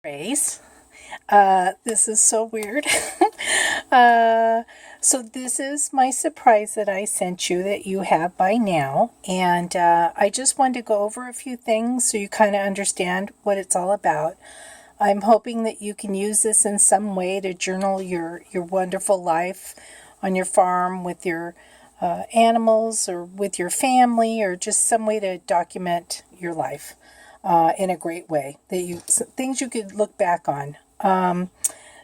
Grace. This is so weird. So this is my surprise that I sent you that you have by now. And I just wanted to go over a few things so you kind of understand what it's all about. I'm hoping that you can use this in some way to journal your wonderful life on your farm with your animals or with your family, or just some way to document your life in a great way, things you could look back on.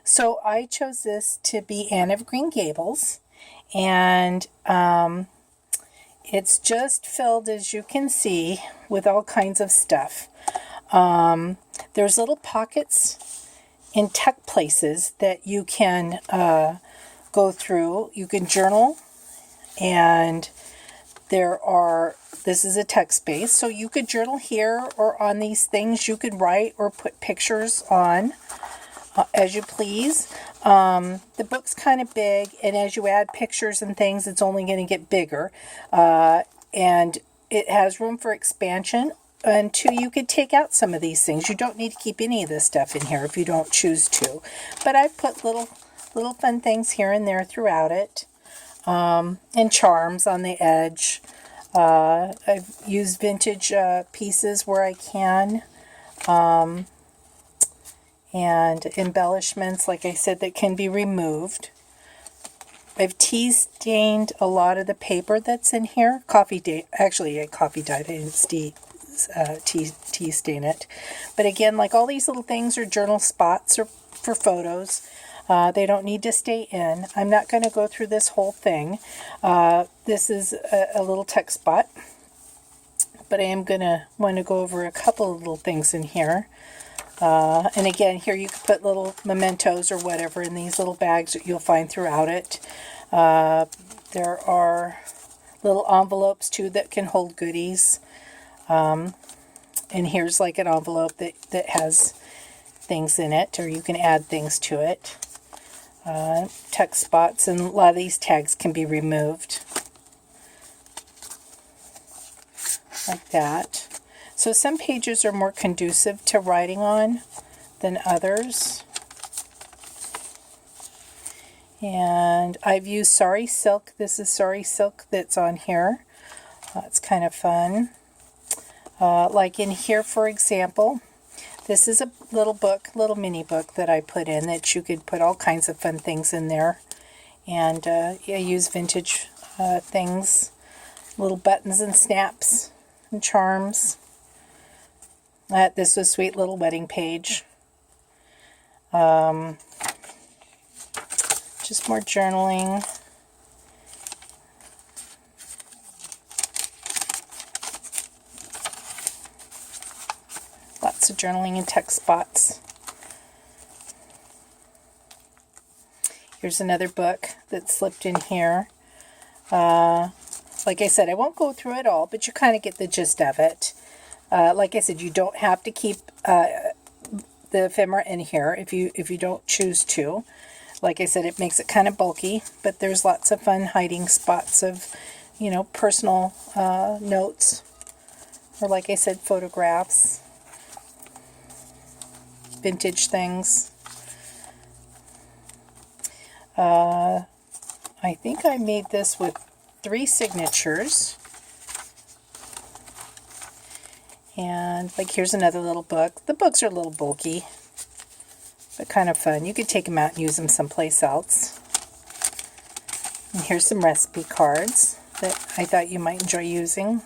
So I chose this to be Anne of Green Gables, and it's just filled, as you can see, with all kinds of stuff. There's little pockets in tuck places that you can go through. You can journal, and this is a text space, so you could journal here or on these things. You could write or put pictures on as you please. The book's kind of big, and as you add pictures and things, it's only going to get bigger. And it has room for expansion. And two, you could take out some of these things. You don't need to keep any of this stuff in here if you don't choose to. But I've put little fun things here and there throughout it. And charms on the edge. I've used vintage pieces where I can. And embellishments, like I said, that can be removed. I've tea stained a lot of the paper that's in here. Actually, I coffee dyed. I didn't tea stain it. But again, like all these little things are journal spots or for photos. They don't need to stay in. I'm not going to go through this whole thing. This is a little text spot. But I am going to want to go over a couple of little things in here. And again, here you can put little mementos or whatever in these little bags that you'll find throughout it. There are little envelopes too that can hold goodies. And here's like an envelope that has things in it, or you can add things to it. Text spots, and a lot of these tags can be removed. Like that. So some pages are more conducive to writing on than others. And I've used sari silk. This is sari silk that's on here. It's kind of fun. Like in here, for example, this is a little mini book that I put in that you could put all kinds of fun things in there. And I use vintage things, little buttons and snaps and charms. This was a sweet little wedding page. Just more journaling. Lots of journaling and text spots. Here's another book that slipped in here. Like I said, I won't go through it all, but you kind of get the gist of it. Like I said, you don't have to keep the ephemera in here if you don't choose to. Like I said, it makes it kind of bulky, but there's lots of fun hiding spots of, personal notes, or like I said, photographs, vintage things. I think I made this with 3 signatures. And like here's another little book. The books are a little bulky, but kind of fun. You could take them out and use them someplace else. And here's some recipe cards that I thought you might enjoy using.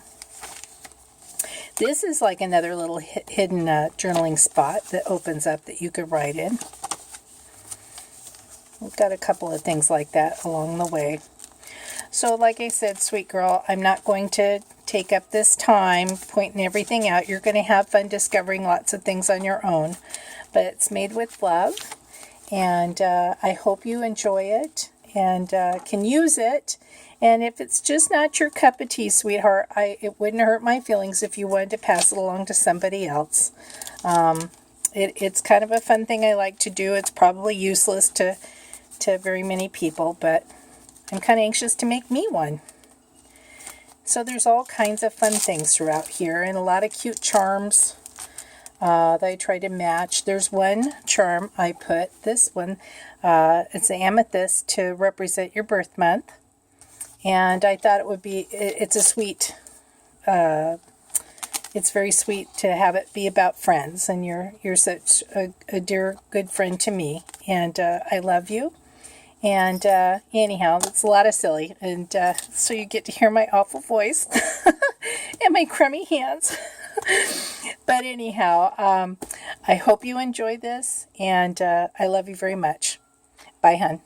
This is like another little hidden journaling spot that opens up that you could write in. We've got a couple of things like that along the way. So like I said, sweet girl, I'm not going to take up this time pointing everything out. You're going to have fun discovering lots of things on your own. But it's made with love, and I hope you enjoy it and can use it. And if it's just not your cup of tea, sweetheart, it wouldn't hurt my feelings if you wanted to pass it along to somebody else. It's kind of a fun thing I like to do. It's probably useless to very many people, but I'm kind of anxious to make me one. So there's all kinds of fun things throughout here, and a lot of cute charms. that I try to match. There's one charm I put, this one, it's an amethyst to represent your birth month. And I thought it would be, it's a sweet, it's very sweet to have it be about friends. And you're such a dear, good friend to me. And I love you. And anyhow, it's a lot of silly. And so you get to hear my awful voice and my crummy hands. But anyhow, I hope you enjoy this. And I love you very much. Bye, hon.